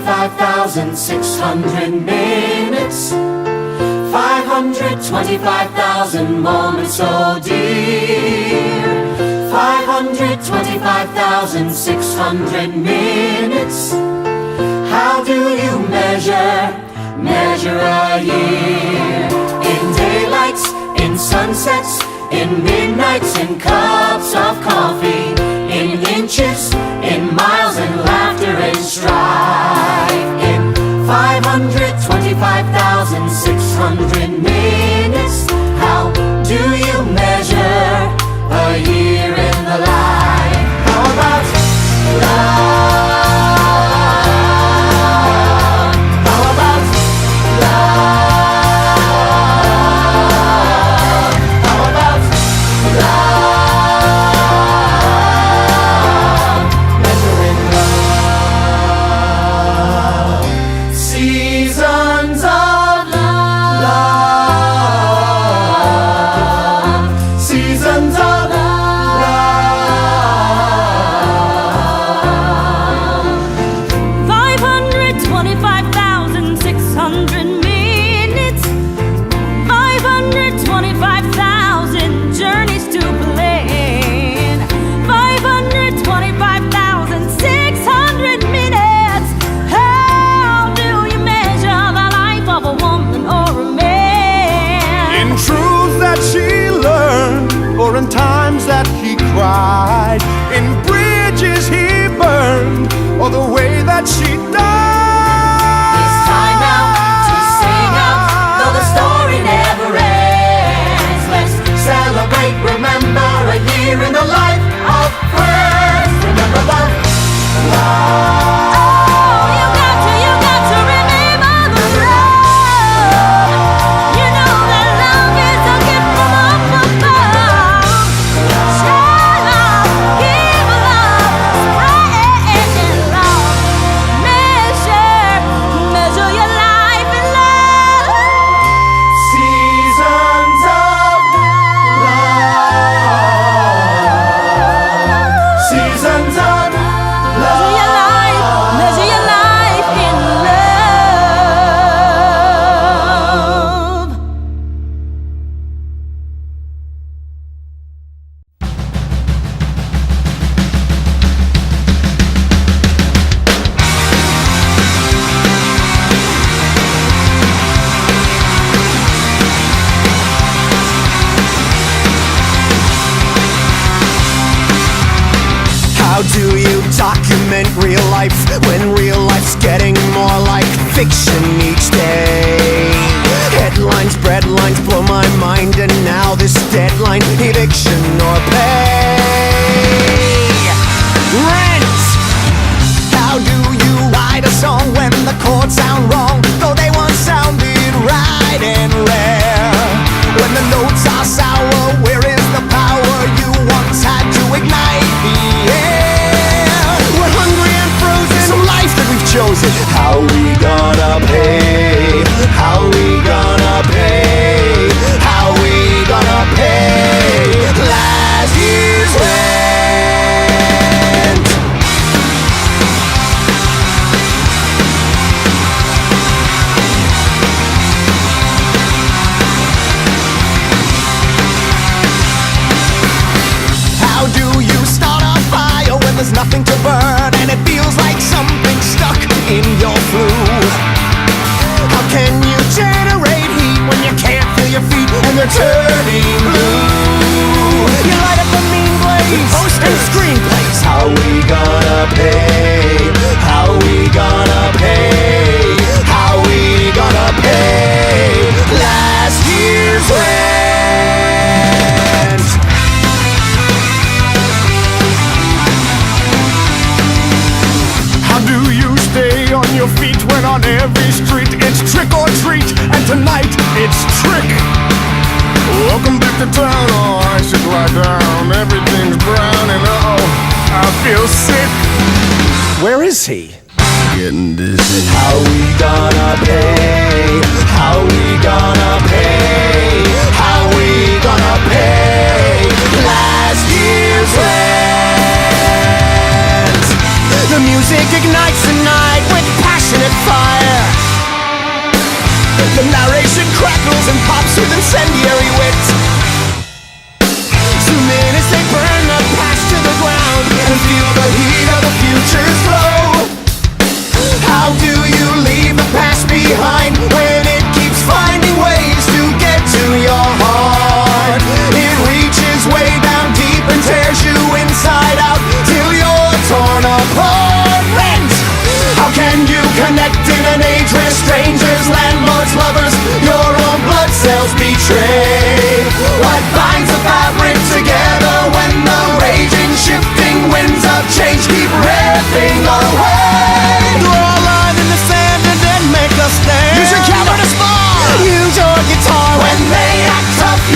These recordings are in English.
525,600 minutes, 525,000 moments, oh dear. 525,600 minutes. How do you measure a year? In daylights, in sunsets, in midnights, in cups of coffee, in inches, in miles, in laughter and strife. In 525,600 minutes, how do you measure a year in the life? How about love? How about love? How about love? Measuring love. Seasons of love. Seasons of love. 525,600 minutes, 525,000 journeys to plan, 525,600 minutes. How do you measure the life of a woman or a man? In truths that she learned, or in times that he cried, in bridges he burned, or the way that she died. It's time now to sing out, though the story never ends. Let's celebrate, remember a year in the life of friends. Remember love, love. You got to remember the love. You know that love is a gift from up above. Share love, give love, spread love. Measure your life in love. Seasons of love. Seasons of Measure your life in love. How do you document real life when real life's getting more like fiction each day? Headlines, breadlines blow my mind, and now this deadline, eviction or pay. Rent! How do you write a song when the chords sound wrong, though they once sounded right and rare? When the notes are sour, where is the power you once had to ignite the air? We're hungry and frozen, some life that we've chosen. How we gonna pay? How we gonna pay? How we gonna pay last year's rent? How do you start a fire when there's nothing to burn and it feels like something's stuck in your flue? How can you generate heat when you can't feel your feet and they're turning blue? You light up a mean blaze, post and screenplays. How we gonna pay? How we gonna pay? How we gonna pay last year's rent? How do you stay on your feet when on every street it's trick or treat, and tonight it's trick? Welcome back to town, oh I should lie down. Everything's brown and I feel sick. Where is he? Getting dizzy. How we gonna pay? How we gonna pay? How we gonna pay last year's rent? The music ignites the night with passion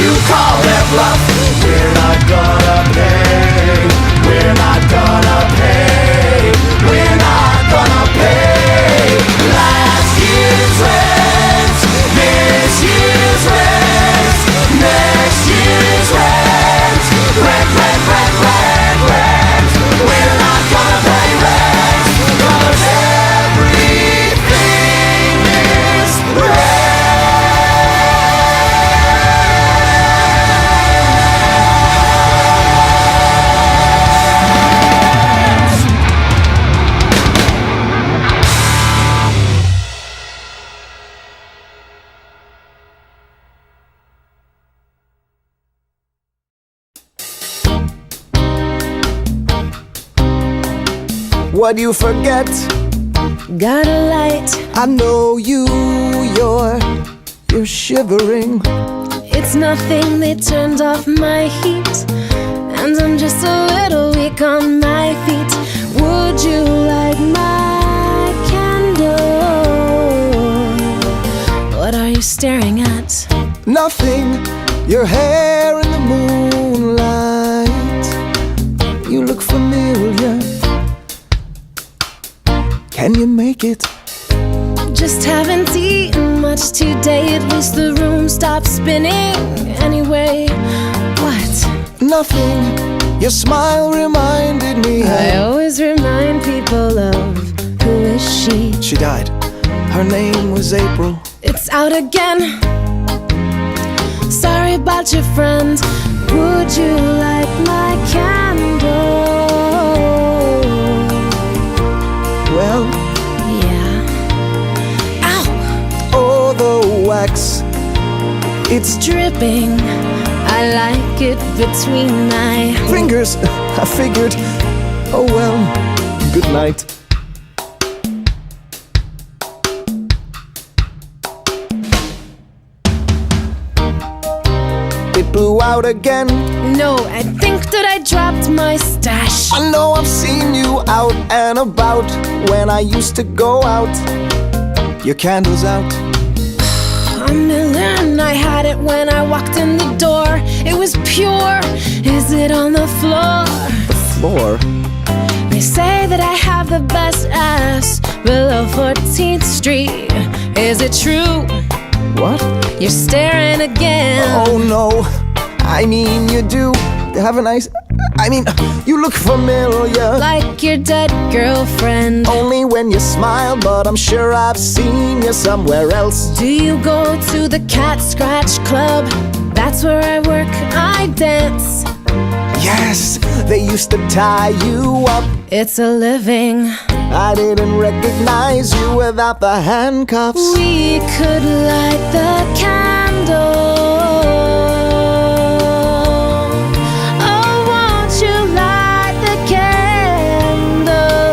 You call it bluff. We're not gonna pay. We're not gonna pay. We're not gonna pay last year's rent, this year's rent, next year's rent. Rent, rent, rent, rent, rent. We're not gonna pay rent, 'cause everything is rent. What you forget? Got a light. I know you're shivering. It's nothing, they turned off my heat, and I'm just a little weak on my feet. Would you like my candle? What are you staring at? Nothing, your hair in the moonlight. You look familiar. Can you make it? Just haven't eaten much today. At least the room stopped spinning. Anyway, what? Nothing, your smile reminded me I always remind people of who is she. She died, her name was April. It's out again. Sorry about your friend. Would you like my candle? Well, yeah. Ow! oh, the wax, it's Dripping. I like it between my fingers. I figured, oh well, good night. It blew out again. No, I think that I dropped my stash. I know I've seen you out and about when I used to go out. Your candle's out. A million. I had it when I walked in the door. It was pure. Is it on the floor? The floor. They say that I have the best ass below 14th Street. Is it true? What? You're staring again. Oh no, I mean you do. Have a nice, I mean, you look familiar. Like your dead girlfriend. Only when you smile, but I'm sure I've seen you somewhere else. Do you go to the Cat Scratch Club? That's where I work, I dance. Yes, they used to tie you up. It's a living. I didn't recognize you without the handcuffs. We could light the candle. Oh, won't you light the candle?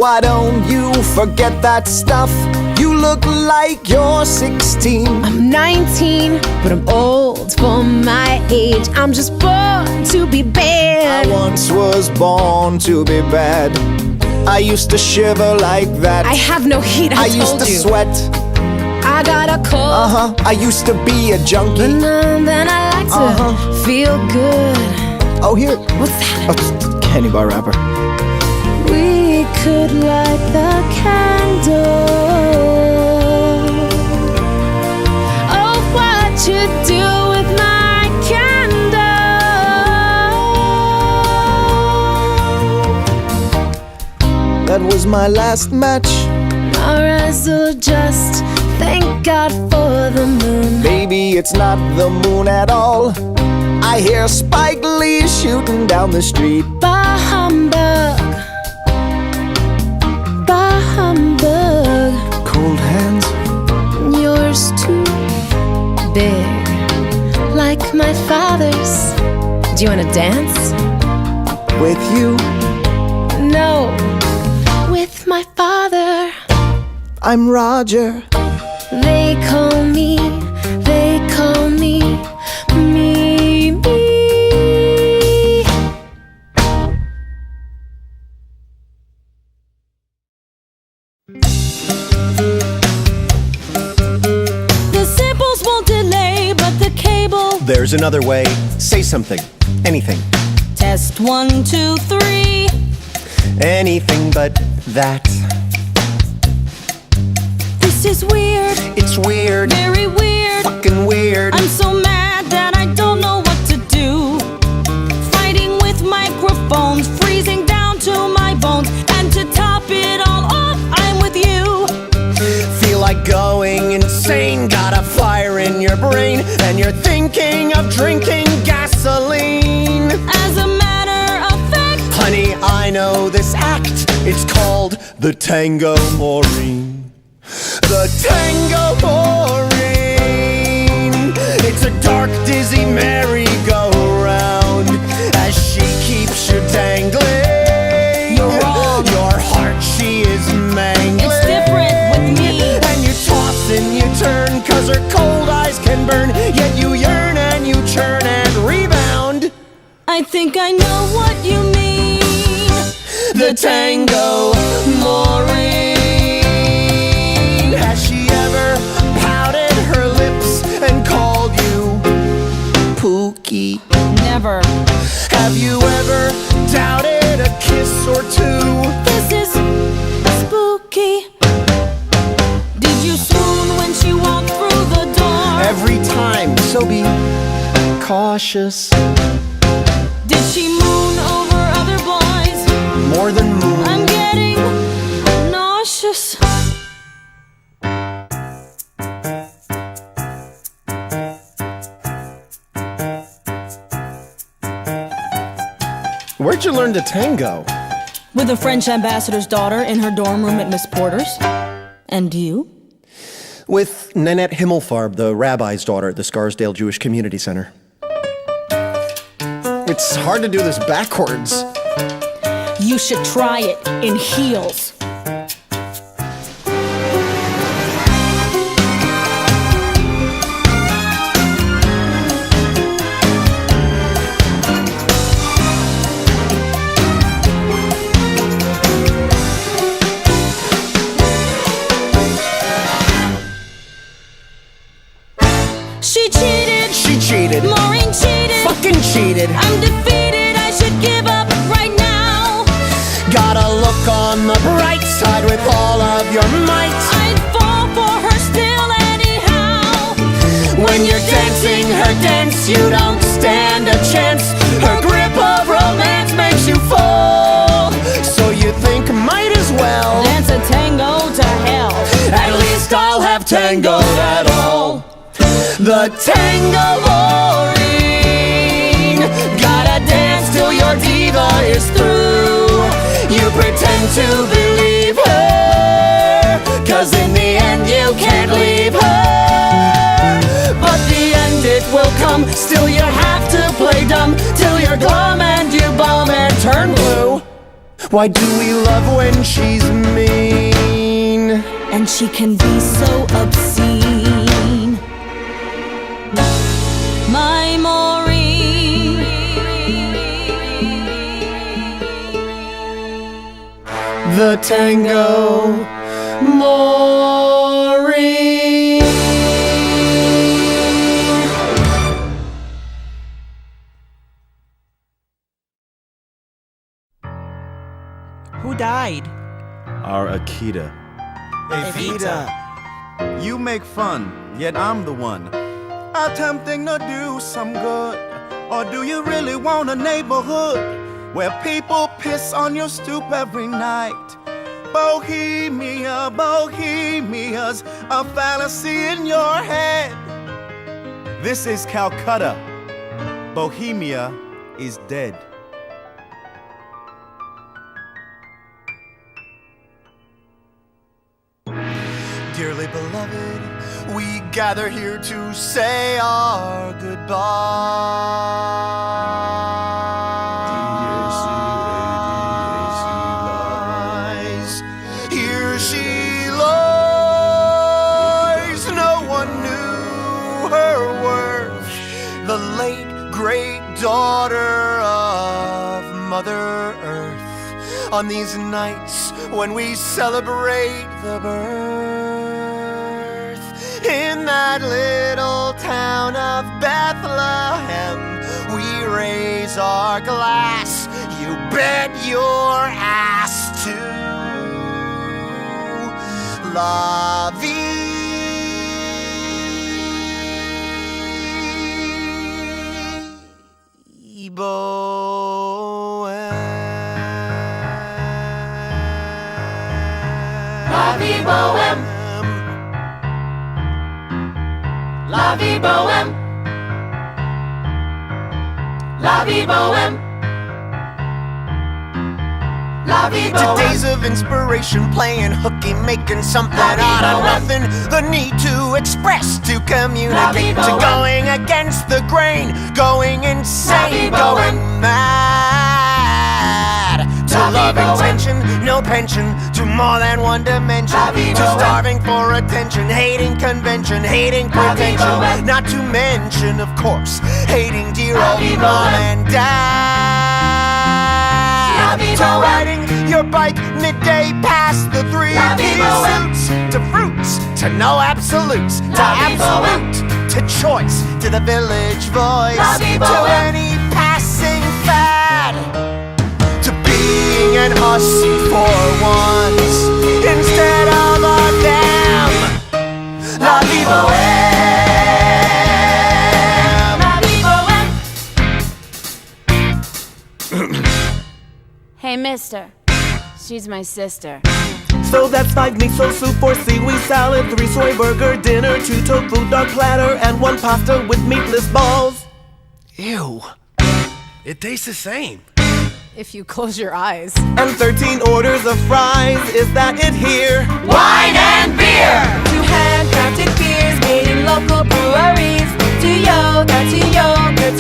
Why don't you forget that stuff? You look like you're 16. I'm 19, but I'm old for my age. I'm just born to be I bad. once was born to be bad. I used to shiver like that. I have no heat, I used told to you. sweat. I got a cold. I used to be a But junkie. now and then I like to feel good. Oh, here. What's that? Oh, candy bar wrapper. We could light the candle. Oh, what you do with my candle? That was my last match. Our eyes will just thank God for the moon. Baby, it's not the moon at all. I hear Spike Lee shooting down the street. Bah humbug. Bah humbug. Cold hands. Yours too big, like my father's. Do you wanna dance? With you, No, with my father. I'm Roger. They call me, me. There's another way. Say something. Anything. Test 1, 2, 3. Anything but that. This is weird. It's weird. Very weird. Fucking weird. I'm so mad that I don't know what to do. Fighting with microphones, freezing down to my bones. And to top it all off, I'm with you. Feel like going insane. Got a fire in your brain, and you're thinking of drinking gasoline. As a matter of fact, Honey, I know this act. It's called the Tango Maureen. The Tango Maureen. It's a dark, dizzy merry-go-round as she keeps you dangling. You're wrong. Your heart she is mangling. It's different with me. And you toss and you turn, 'cause her cold eyes can burn. Yet you yearn and you churn and rebound. I think I know what you mean. The Tango Maureen. Has she ever pouted her lips and called you Pookie? Never. Have you ever doubted a kiss or two? This is spooky. Did you swoon when she walked through the door? Every time, so be cautious. Did she moon over other boys? More than moon. I'm getting nauseous. Where'd you learn to tango? With a French ambassador's daughter in her dorm room at Miss Porter's. And you? With Nanette Himmelfarb, the rabbi's daughter at the Scarsdale Jewish Community Center. It's hard to do this backwards. You should try it in heels. She cheated. She cheated. Maureen cheated. Fucking cheated. I'm defeated. I should give up right now. Gotta look on the bright side with all of your might. I'd fall for her still anyhow. When you're dancing her dance, you don't stand a chance. Her grip of romance makes you fall. So you think might as well Dance a tango to hell. at least I'll have tangoed at all. The Tango Maureen. Gotta dance till your diva is through. You pretend to believe her, 'cause in the end you can't leave her. But the end it will come, still you have to play dumb till you're glum and you bum and turn blue. Why do we love when she's mean? And she can be so obscene. My Maureen. The Tango Maureen. Who died? Our Akita. Evita. You make fun, yet I'm the one attempting to do some good. Or do you really want a neighborhood where people piss on your stoop every night? Bohemia, Bohemia's a fantasy in your head. This is Calcutta. Bohemia is dead. Dearly beloved, we gather here to say our goodbyes. Here she lies, no one knew her worth. The late, great daughter of Mother Earth. On these nights when we celebrate the birth in that little town of Bethlehem. we raise our glass, you bet your ass to La Vie Bohème. La vie bohème, la vie bohème, la vie bohème, la vie bohème. Today's of inspiration, playing hooky, making something out of nothing. The need to express, to communicate, to going against the grain, going insane, going mad. To love intention, no pension, to more than one dimension, to starving for attention, hating convention, hating pretension, not to mention, of course, hating dear old mom and dad. To riding your bike midday past the 3-piece suits, to fruits, to no absolutes, to absolute, to choice, to the village voice, to any passing fad, to being an us for once instead of a them. La vie bohème, La vie bohème. Hey, mister. She's my sister. So that's 5 miso soup, 4 seaweed salad, 3 soy burger dinner, 2 tofu dog platter, and 1 pasta with meatless balls. Ew. It tastes the same. If you close your eyes. And 13 orders of fries. Is that it here? Wine and beer. 2 handcrafted beers made in local breweries. 2 yogurt,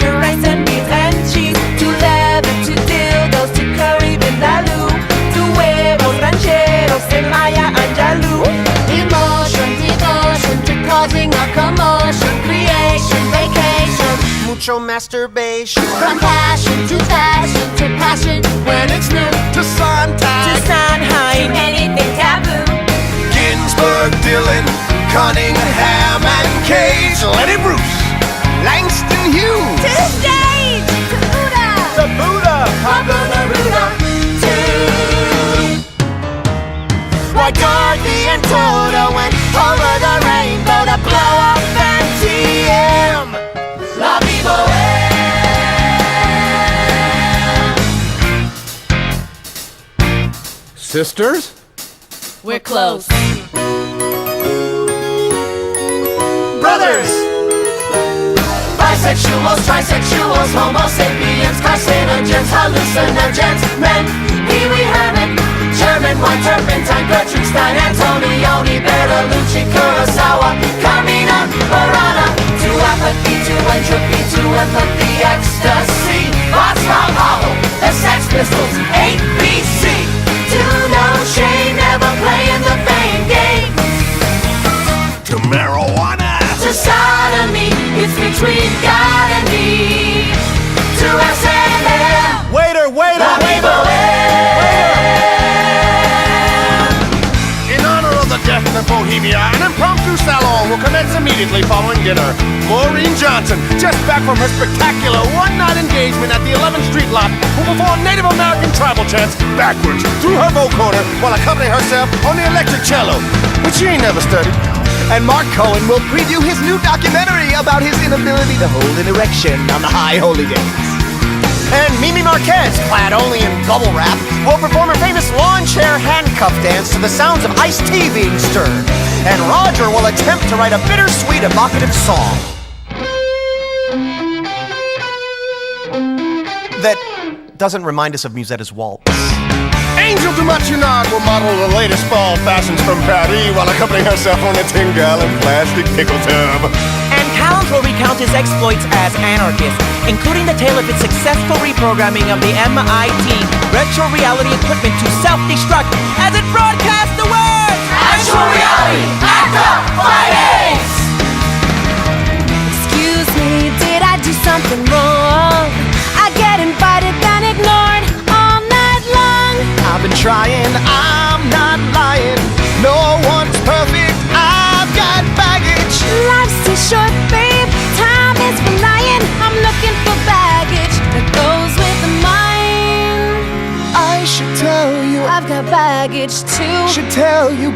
to rice and beans and cheese. 2 leather, 2 dildos, 2 curry vindaloo. 2 huevos rancheros en Maya Angelou. Emotion, devotion to causing a commotion. Creation, vacation. Mucho masturbation. From passion to fashion to passion when it's new. To Sontag, To Sondheim, anything taboo. Ginsberg, Dylan, Cunningham, and Cage, Lenny Bruce, Langston Hughes, To stage, to Buddha. to Buddha, Pablo Neruda. why Dorothy and Toto went over the rainbow to blow up MTM. La vie bohème. Sisters? We're close. Brothers, Bisexuals, trisexuals, homo sapiens, carcinogens, hallucinogens, men, Pee Wee Herman, German, one turpentine, Gertrude Stein, Antonioni, Bertolucci, Kurosawa, Carmina, Burana, to apathy, to entropy, to empathy, ecstasy, Václav Havel, the Sex Pistols, 8BC, to no shame, never playing the fame game, to marijuana, to sodomy, it's between God and me, to SNL, Waiter, waiter, La vie bohème. In honor of the death of Bohemia, an impromptu salon will commence immediately following dinner. Maureen Johnson, just back from her spectacular one-night engagement at the 11th Street lot, will perform Native American tribal chants backwards through her vocoder while accompanying herself on the electric cello, which she ain't never studied. and Mark Cohen will preview his new documentary about his inability to hold an erection on the high holy days. And Mimi Marquez, clad only in bubble wrap, will perform her famous lawn chair handcuff dance to the sounds of iced tea being stirred. And Roger will attempt to write a bittersweet evocative song that doesn't remind us of Musetta's waltz. Angel Dumachinard will model the latest fall fashions from Paris while accompanying herself on a 10-gallon plastic pickle tub. And Callum will recount his exploits as anarchist, including the tale of his successful reprogramming of the MIT retro reality equipment to self-destruct as it broadcasts the words Actual reality, act up, fight AIDS! Excuse me, did I do something wrong? I get invited then ignored all night long. I've been trying, I'm not lying. No one's perfect, I've got baggage. Life's too short, babe. Time is flying. I'm looking for baggage.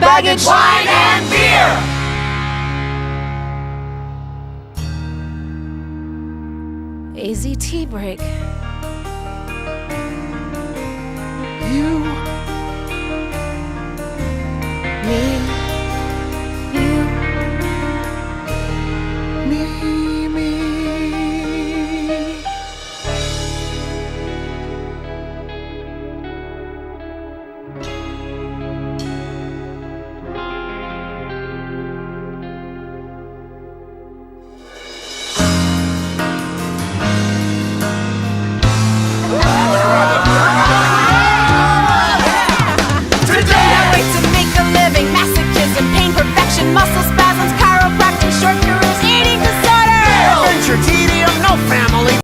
baggage, wine and beer. AZT break. You